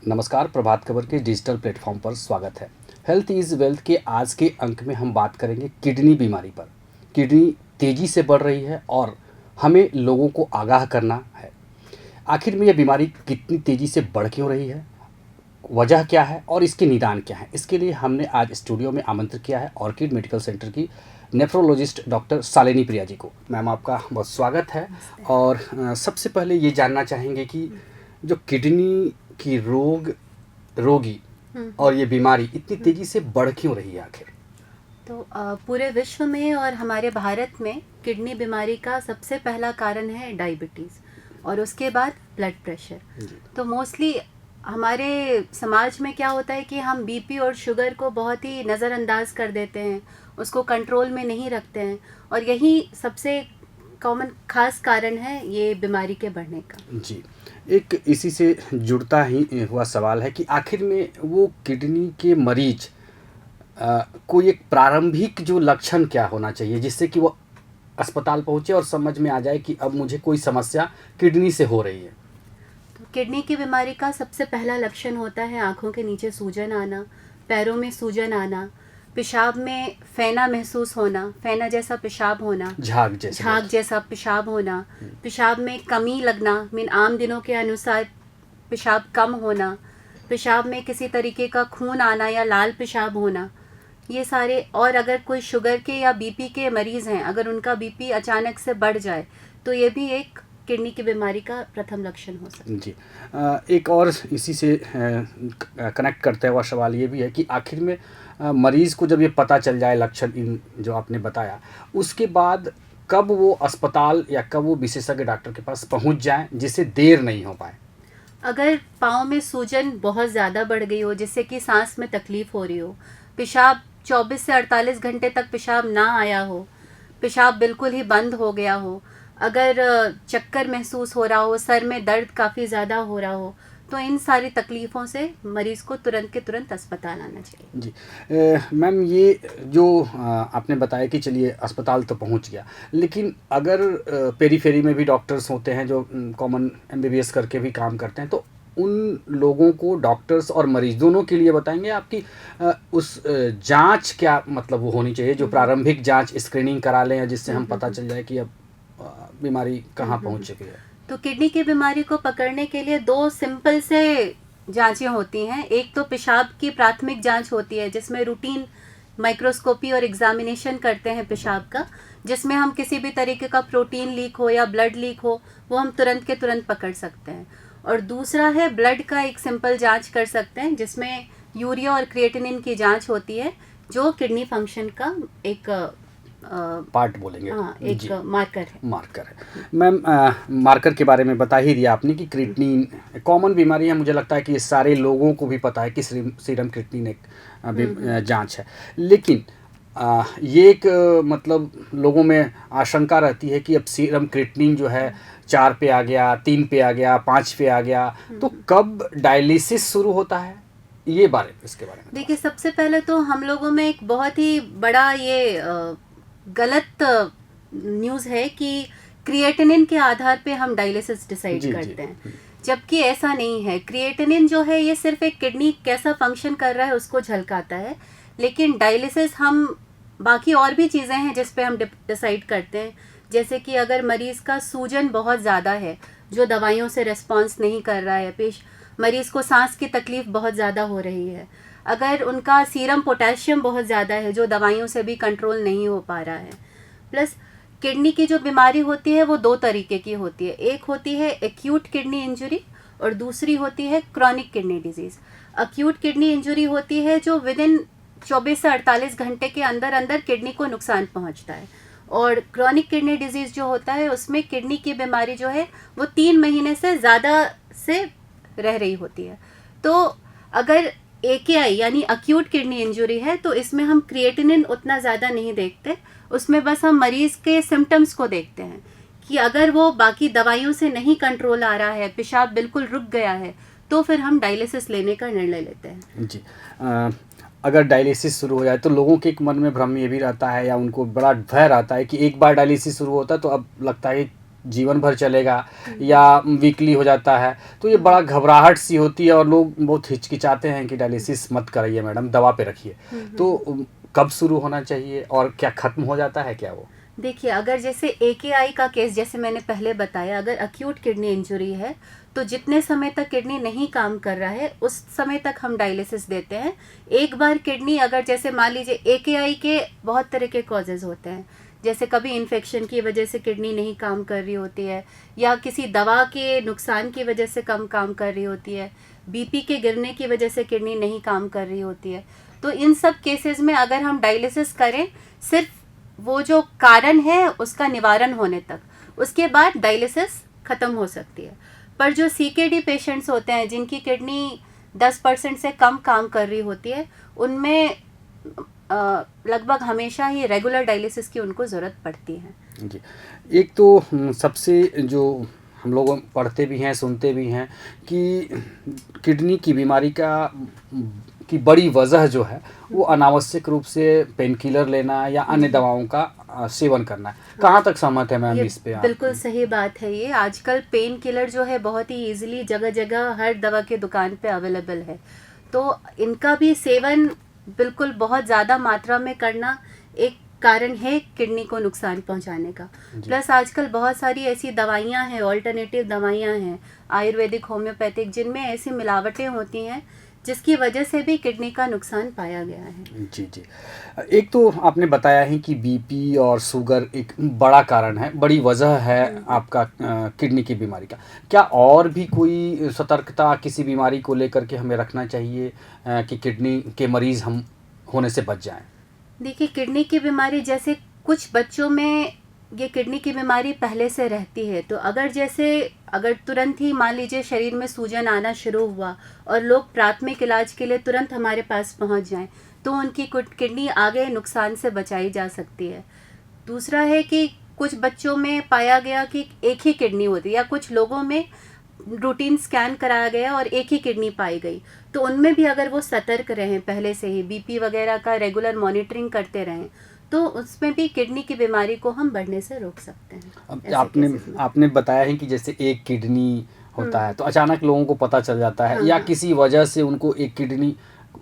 नमस्कार, प्रभात खबर के digital platform पर स्वागत है। हेल्थ इज़ वेल्थ के आज के अंक में हम बात करेंगे किडनी बीमारी पर। किडनी तेज़ी से बढ़ रही है और हमें लोगों को आगाह करना है। आखिर में यह बीमारी कितनी तेज़ी से बढ़ क्यों रही है, वजह क्या है और इसके निदान क्या है, इसके लिए हमने आज स्टूडियो में आमंत्रित किया है ऑर्किड मेडिकल सेंटर की नेफ्रोलॉजिस्ट डॉक्टर शालिनी प्रिया जी को। मैम, आपका बहुत स्वागत है। और सबसे पहले ये जानना चाहेंगे कि जो किडनी की रोगी और ये बीमारी इतनी तेज़ी से बढ़ क्यों रही है आखिर? तो पूरे विश्व में और हमारे भारत में किडनी बीमारी का सबसे पहला कारण है डायबिटीज़ और उसके बाद ब्लड प्रेशर। तो मोस्टली हमारे समाज में क्या होता है कि हम बीपी और शुगर को बहुत ही नज़रअंदाज कर देते हैं, उसको कंट्रोल में नहीं रखते हैं और यही सबसे कॉमन खास कारण है ये बीमारी के बढ़ने का। जी, एक इसी से जुड़ता ही हुआ सवाल है कि आखिर में वो किडनी के मरीज कोई एक प्रारंभिक जो लक्षण क्या होना चाहिए जिससे कि वो अस्पताल पहुँचे और समझ में आ जाए कि अब मुझे कोई समस्या किडनी से हो रही है? तो किडनी की बीमारी का सबसे पहला लक्षण होता है आँखों के नीचे सूजन आना, पैरों में सूजन आना, पेशाब में फेना महसूस होना, फेना जैसा पेशाब होना, झाग जैसा पेशाब होना, पेशाब में कमी लगना, मीन आम दिनों के अनुसार पेशाब कम होना, पेशाब में किसी तरीके का खून आना या लाल पेशाब होना, ये सारे। और अगर कोई शुगर के या बीपी के मरीज़ हैं, अगर उनका बीपी अचानक से बढ़ जाए तो ये भी एक किडनी की बीमारी का प्रथम लक्षण हो सकता है। जी, एक और इसी से कनेक्ट करते हुआ सवाल ये भी है कि आखिर में मरीज़ को जब ये पता चल जाए लक्षण इन जो आपने बताया, उसके बाद कब वो अस्पताल या कब वो विशेषज्ञ डॉक्टर के पास पहुंच जाएं जिससे देर नहीं हो पाए? अगर पाँव में सूजन बहुत ज़्यादा बढ़ गई हो, जिससे कि सांस में तकलीफ़ हो रही हो, पेशाब 24 से 48 घंटे तक पेशाब ना आया हो, पेशाब बिल्कुल ही बंद हो गया हो, अगर चक्कर महसूस हो रहा हो, सर में दर्द काफ़ी ज़्यादा हो रहा हो, तो इन सारी तकलीफ़ों से मरीज़ को तुरंत के तुरंत अस्पताल आना चाहिए। जी, मैम, ये जो आपने बताया कि चलिए अस्पताल तो पहुंच गया, लेकिन अगर पेरीफेरी में भी डॉक्टर्स होते हैं जो कॉमन एमबीबीएस करके भी काम करते हैं, तो उन लोगों को डॉक्टर्स और मरीज दोनों के लिए बताएंगे आपकी उस जांच क्या मतलब वो होनी चाहिए, जो प्रारंभिक जांच स्क्रीनिंग करा लें जिससे हम पता चल जाए कि अब बीमारी कहाँ पहुंच चुकी है? तो किडनी की बीमारी को पकड़ने के लिए दो सिंपल से जांचें होती हैं। एक तो पेशाब की प्राथमिक जांच होती है जिसमें रूटीन माइक्रोस्कोपी और एग्जामिनेशन करते हैं पेशाब का, जिसमें हम किसी भी तरीके का प्रोटीन लीक हो या ब्लड लीक हो वो हम तुरंत के तुरंत पकड़ सकते हैं। और दूसरा है ब्लड का एक सिंपल जांच कर सकते हैं जिसमें यूरिया और क्रिएटिनिन की जांच होती है, जो किडनी फंक्शन का एक पार्ट बोलेंगे। हाँ, एक मार्कर है। मैम, मार्कर के बारे में बता ही दिया आपने कि क्रिएटिनिन कॉमन बीमारी है। मुझे लगता है कि ये सारे लोगों को भी पता है कि सीरम क्रिएटिनिन एक जांच है, लेकिन ये एक मतलब लोगों में आशंका रहती है कि अब सीरम क्रिएटिनिन जो है 4 पे आ गया, 3 पे आ गया, 5 पे आ गया, तो कब डायलिसिस शुरू होता है, ये इसके बारे में? देखिए, सबसे पहले तो हम लोगों में एक बहुत ही बड़ा ये गलत न्यूज़ है कि क्रिएटिनिन के आधार पे हम डायलिसिस डिसाइड करते हैं, जबकि ऐसा नहीं है। क्रिएटिनिन जो है ये सिर्फ एक किडनी कैसा फंक्शन कर रहा है उसको झलकाता है, लेकिन डायलिसिस हम बाकी और भी चीज़ें हैं जिस पे हम डिसाइड करते हैं। जैसे कि अगर मरीज़ का सूजन बहुत ज़्यादा है जो दवाइयों से रिस्पॉन्स नहीं कर रहा है, मरीज़ को सांस की तकलीफ़ बहुत ज़्यादा हो रही है, अगर उनका सीरम पोटेशियम बहुत ज़्यादा है जो दवाइयों से भी कंट्रोल नहीं हो पा रहा है। प्लस किडनी की जो बीमारी होती है वो दो तरीके की होती है। एक होती है एक्यूट किडनी इंजरी और दूसरी होती है chronic kidney disease. Acute kidney injury होती है जो विद इन 24 से 48 घंटे के अंदर अंदर किडनी को नुकसान पहुंचता है, और क्रॉनिक किडनी डिजीज़ जो होता है उसमें किडनी की बीमारी जो है वो 3 महीने से ज़्यादा से रह रही होती है। तो अगर AKI यानी एक्यूट किडनी इंजरी है तो इसमें हम क्रिएटिनिन उतना ज़्यादा नहीं देखते, उसमें बस हम मरीज़ के सिम्टम्स को देखते हैं कि अगर वो बाकी दवाइयों से नहीं कंट्रोल आ रहा है, पेशाब बिल्कुल रुक गया है, तो फिर हम डायलिसिस लेने का निर्णय लेते हैं। जी, अगर डायलिसिस शुरू हो जाए तो लोगों के मन में भ्रम ये भी रहता है या उनको बड़ा भय रहता है कि एक बार डायलिसिस शुरू होता है तो अब लगता है जीवन भर चलेगा या वीकली हो जाता है, तो ये बड़ा घबराहट सी होती है और लोग बहुत हिचकिचाते हैं कि डायलिसिस मत कराइए मैडम, दवा पे रखिए। तो कब शुरू होना चाहिए और क्या ख़त्म हो जाता है क्या वो? देखिए, अगर जैसे AKI का केस जैसे मैंने पहले बताया, अगर अक्यूट किडनी इंजरी है तो जितने समय तक किडनी नहीं काम कर रहा है उस समय तक हम डायलिसिस देते हैं। एक बार किडनी अगर जैसे मान लीजिए AKI के बहुत तरह के कॉजेज़ होते हैं, जैसे कभी इन्फेक्शन की वजह से किडनी नहीं काम कर रही होती है, या किसी दवा के नुकसान की वजह से कम काम कर रही होती है, BP के गिरने की वजह से किडनी नहीं काम कर रही होती है। तो इन सब केसेस में अगर हम डायलिसिस करें सिर्फ वो जो कारण है उसका निवारण होने तक, उसके बाद डायलिसिस ख़त्म हो सकती है। पर जो CKD पेशेंट्स होते हैं जिनकी किडनी 10% से कम काम कर रही होती है, उनमें लगभग हमेशा ही रेगुलर डायलिसिस की उनको ज़रूरत पड़ती है। जी, एक तो सबसे जो हम लोग पढ़ते भी हैं सुनते भी हैं कि किडनी की बीमारी की बड़ी वजह जो है वो अनावश्यक रूप से पेन किलर लेना या अन्य दवाओं का सेवन करना है। कहाँ तक सहमत है मैम इस पे आप? बिल्कुल सही बात है। ये आजकल पेन किलर जो है बहुत ही इजीली जगह जगह हर दवा के दुकान पे अवेलेबल है, तो इनका भी सेवन बिल्कुल बहुत ज़्यादा मात्रा में करना एक कारण है किडनी को नुकसान पहुंचाने का। प्लस आजकल बहुत सारी ऐसी दवाइयां हैं, ऑल्टरनेटिव दवाइयां हैं, आयुर्वेदिक, होम्योपैथिक, जिनमें ऐसी मिलावटें होती हैं जिसकी वजह से भी किडनी का नुकसान पाया गया है। जी जी, एक तो आपने बताया ही कि बीपी और शुगर एक बड़ा कारण है, बड़ी वजह है आपका किडनी की बीमारी का। क्या और भी कोई सतर्कता किसी बीमारी को लेकर के हमें रखना चाहिए कि किडनी के मरीज़ हम होने से बच जाएं? देखिए, किडनी की बीमारी जैसे कुछ बच्चों में ये किडनी की बीमारी पहले से रहती है, तो अगर तुरंत ही मान लीजिए शरीर में सूजन आना शुरू हुआ और लोग प्राथमिक इलाज के लिए तुरंत हमारे पास पहुंच जाएं, तो उनकी किडनी आगे नुकसान से बचाई जा सकती है। दूसरा है कि कुछ बच्चों में पाया गया कि एक ही किडनी होती है, या कुछ लोगों में रूटीन स्कैन कराया गया और एक ही किडनी पाई गई, तो उनमें भी अगर वो सतर्क रहें, पहले से ही BP वगैरह का रेगुलर मॉनिटरिंग करते रहें, तो उसमें भी किडनी की बीमारी को हम बढ़ने से रोक सकते हैं। अब आपने बताया है कि जैसे एक किडनी होता है तो अचानक लोगों को पता चल जाता है, या किसी वजह से उनको एक किडनी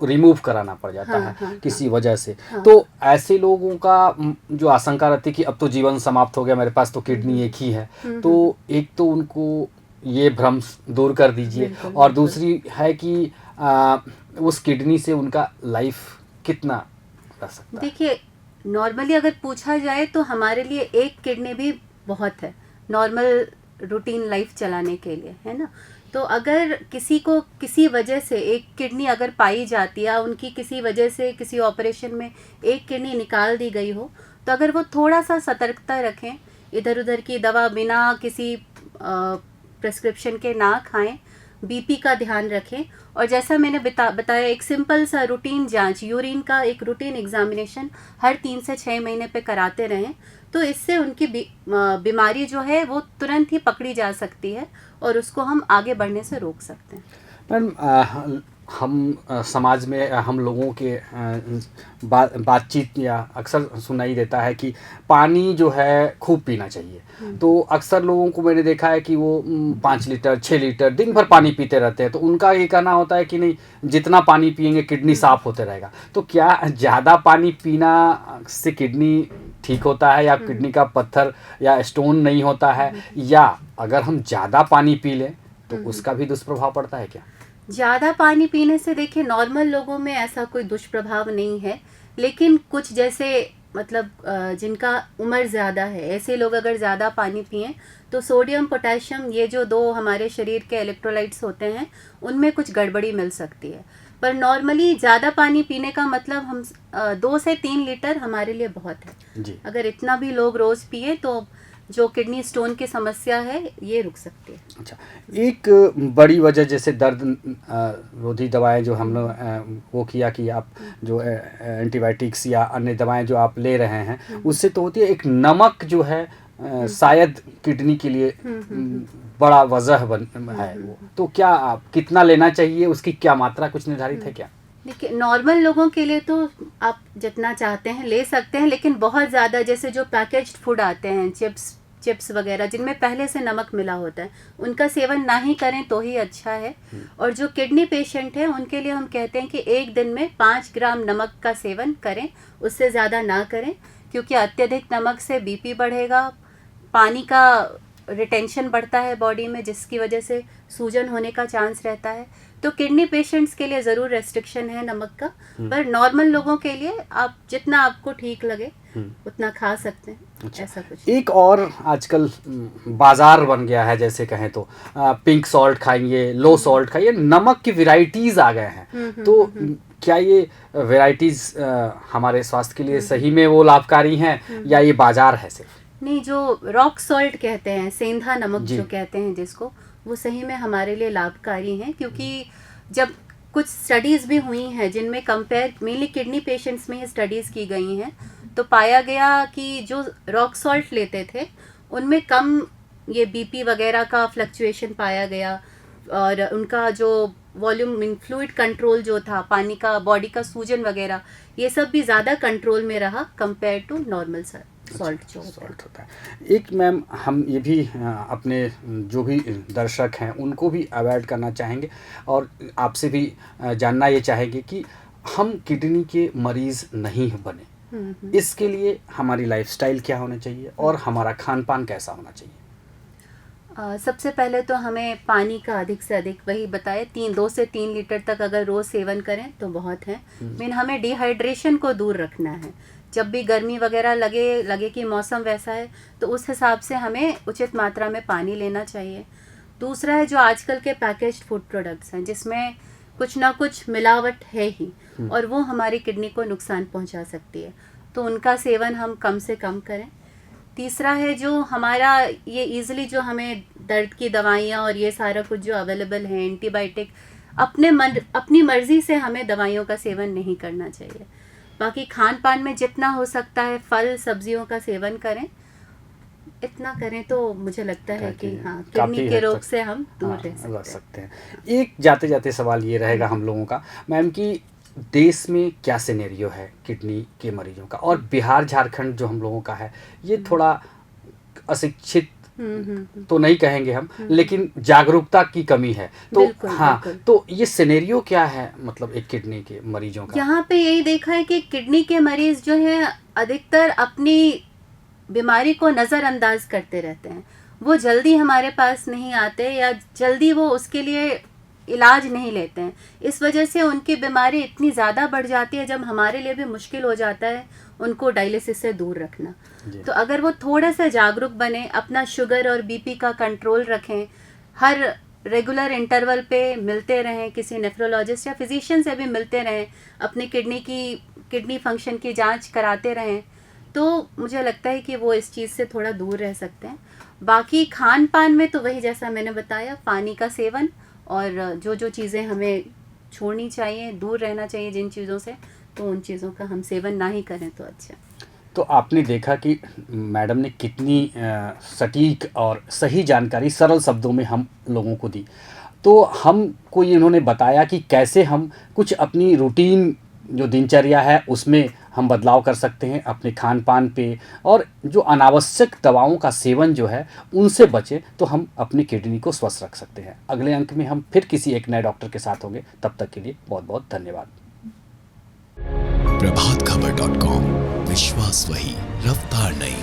रिमूव कराना पड़ जाता है किसी वजह से, तो ऐसे लोगों का जो आशंका रहती है कि अब तो जीवन समाप्त हो गया, मेरे पास तो किडनी एक ही है, तो एक तो उनको ये भ्रम दूर कर दीजिए, और दूसरी है कि उस किडनी से उनका लाइफ कितना रह सकता है? देखिए, नॉर्मली अगर पूछा जाए तो हमारे लिए एक किडनी भी बहुत है नॉर्मल रूटीन लाइफ चलाने के लिए, है ना। तो अगर किसी को किसी वजह से एक किडनी अगर पाई जाती है, उनकी किसी वजह से किसी ऑपरेशन में एक किडनी निकाल दी गई हो, तो अगर वो थोड़ा सा सतर्कता रखें, इधर उधर की दवा बिना किसी प्रेस्क्रिप्शन के ना खाएं, BP का ध्यान रखें, और जैसा मैंने बताया एक सिंपल सा रूटीन जांच, यूरिन का एक रूटीन एग्जामिनेशन हर 3 से 6 महीने पे कराते रहें, तो इससे उनकी बीमारी जो है वो तुरंत ही पकड़ी जा सकती है और उसको हम आगे बढ़ने से रोक सकते हैं। मैम, हम समाज में हम लोगों के बातचीत या अक्सर सुनाई देता है कि पानी जो है खूब पीना चाहिए, तो अक्सर लोगों को मैंने देखा है कि वो 5 लीटर 6 लीटर दिन भर पानी पीते रहते हैं, तो उनका ये कहना होता है कि नहीं, जितना पानी पिएंगे किडनी साफ होते रहेगा। तो क्या ज़्यादा पानी पीना से किडनी ठीक होता है, या किडनी का पत्थर या स्टोन नहीं होता है, या अगर हम ज़्यादा पानी पी लें तो उसका भी दुष्प्रभाव पड़ता है क्या? ज़्यादा पानी पीने से देखिए नॉर्मल लोगों में ऐसा कोई दुष्प्रभाव नहीं है, लेकिन कुछ जैसे मतलब जिनका उम्र ज़्यादा है, ऐसे लोग अगर ज़्यादा पानी पिएं तो सोडियम पोटेशियम, ये जो 2 हमारे शरीर के इलेक्ट्रोलाइट्स होते हैं, उनमें कुछ गड़बड़ी मिल सकती है। पर नॉर्मली ज़्यादा पानी पीने का मतलब हम 2 से 3 लीटर हमारे लिए बहुत है जी। अगर इतना भी लोग रोज़ पिए तो जो किडनी स्टोन की समस्या है ये रुक सकती है। अच्छा, एक बड़ी वजह जैसे दर्द रोधी दवाएं जो हम लोग वो किया कि आप जो एंटीबायोटिक्स या अन्य दवाएं जो आप ले रहे हैं उससे तो होती है, एक नमक जो है शायद किडनी के लिए बड़ा वजह है वो, तो क्या आप कितना लेना चाहिए, उसकी क्या मात्रा कुछ निर्धारित है क्या? देखिए, नॉर्मल लोगों के लिए तो आप जितना चाहते हैं ले सकते हैं, लेकिन बहुत ज़्यादा जैसे जो पैकेज्ड फूड आते हैं, चिप्स चिप्स वगैरह जिनमें पहले से नमक मिला होता है, उनका सेवन ना ही करें तो ही अच्छा है। और जो किडनी पेशेंट है उनके लिए हम कहते हैं कि एक दिन में 5 ग्राम नमक का सेवन करें, उससे ज़्यादा ना करें, क्योंकि अत्यधिक नमक से बीपी बढ़ेगा, पानी का रिटेंशन बढ़ता है बॉडी में, जिसकी वजह से सूजन होने का चांस रहता है। तो किडनी पेशेंट्स के लिए ज़रूर रेस्ट्रिक्शन है नमक का, पर नॉर्मल लोगों के लिए आप जितना आपको ठीक लगे उतना खा सकते हैं। अच्छा। ऐसा कुछ एक और आजकल बाजार बन गया है, जैसे कहें तो पिंक सॉल्ट खाइए, लो सॉल्ट खाइए, नमक की वैरायटीज आ गए हैं। तो क्या ये वैरायटीज हमारे स्वास्थ्य के लिए सही में वो लाभकारी हैं या ये बाजार है सिर्फ? नहीं, जो रॉक सॉल्ट कहते हैं, सेंधा नमक जो कहते हैं जिसको, वो सही में हमारे लिए लाभकारी हैं, क्योंकि जब कुछ स्टडीज़ भी हुई हैं जिनमें कंपेयर मेनली किडनी पेशेंट्स में ही स्टडीज़ की गई हैं, तो पाया गया कि जो रॉक सॉल्ट लेते थे उनमें कम ये बीपी वगैरह का फ्लक्चुएशन पाया गया, और उनका जो वॉल्यूम इन फ्लूइड कंट्रोल जो था, पानी का, बॉडी का सूजन वगैरह, ये सब भी ज़्यादा कंट्रोल में रहा कंपेयर टू नॉर्मल सॉल्ट जो होता है। एक मैम, हम ये भी अपने जो भी दर्शक हैं उनको भी अवॉइड करना चाहेंगे और आपसे भी जानना ये चाहेंगे कि हम किडनी के मरीज़ नहीं बने, इसके लिए हमारी लाइफस्टाइल क्या होना चाहिए और हमारा खान पान कैसा होना चाहिए? सबसे पहले तो हमें पानी का अधिक से अधिक, वही बताए, 2 से 3 लीटर तक अगर रोज़ सेवन करें तो बहुत है। मेन हमें डिहाइड्रेशन को दूर रखना है। जब भी गर्मी वगैरह लगे कि मौसम वैसा है, तो उस हिसाब से हमें उचित मात्रा में पानी लेना चाहिए। दूसरा है जो आजकल के पैकेज्ड फूड प्रोडक्ट्स हैं, जिसमें कुछ ना कुछ मिलावट है ही, और वो हमारी किडनी को नुकसान पहुंचा सकती है, तो उनका सेवन हम कम से कम करें। तीसरा है जो हमारा ये ईज़िली जो हमें दर्द की दवाइयाँ और ये सारा कुछ जो अवेलेबल है, एंटीबायोटिक, अपनी मर्ज़ी से हमें दवाइयों का सेवन नहीं करना चाहिए। बाकी खान पान में जितना हो सकता है फल सब्जियों का सेवन करें, इतना करें तो मुझे लगता है कि हाँ, किडनी के रोग से हम दूर रह सकते हैं। एक जाते जाते सवाल ये रहेगा हम लोगों का मैम कि देश में क्या सिनेरियो है किडनी के मरीजों का, और बिहार झारखंड जो हम लोगों का है ये थोड़ा अशिक्षित तो नहीं कहेंगे हम, लेकिन जागरूकता की कमी है, तो बिल्कुल, हाँ बिल्कुल। तो ये सिनेरियो क्या है, मतलब एक किडनी के मरीजों का? यहाँ पे यही देखा है कि किडनी के मरीज जो है अधिकतर अपनी बीमारी को नज़रअंदाज करते रहते हैं। वो जल्दी हमारे पास नहीं आते, या जल्दी वो उसके लिए इलाज नहीं लेते हैं। इस वजह से उनकी बीमारी इतनी ज़्यादा बढ़ जाती है, जब हमारे लिए भी मुश्किल हो जाता है उनको डायलिसिस से दूर रखना। तो अगर वो थोड़ा सा जागरूक बने, अपना शुगर और बीपी का कंट्रोल रखें, हर रेगुलर इंटरवल पे मिलते रहें, किसी नेफ्रोलॉजिस्ट या फिजिशियन से भी मिलते रहें, अपनी किडनी फंक्शन की जांच कराते रहें, तो मुझे लगता है कि वो इस चीज़ से थोड़ा दूर रह सकते हैं। बाकी खान पान में तो वही जैसा मैंने बताया, पानी का सेवन, और जो चीज़ें हमें छोड़नी चाहिए, दूर रहना चाहिए जिन चीज़ों से, तो उन चीज़ों का हम सेवन ना ही करें तो अच्छा। तो आपने देखा कि मैडम ने कितनी सटीक और सही जानकारी सरल शब्दों में हम लोगों को दी। तो हमको ये इन्होंने बताया कि कैसे हम कुछ अपनी रूटीन जो दिनचर्या है उसमें हम बदलाव कर सकते हैं, अपने खान पान पे, और जो अनावश्यक दवाओं का सेवन जो है उनसे बचें, तो हम अपनी किडनी को स्वस्थ रख सकते हैं। अगले अंक में हम फिर किसी एक नए डॉक्टर के साथ होंगे, तब तक के लिए बहुत बहुत धन्यवाद। प्रभातखबर.com, विश्वास वही, रफ्तार नहीं।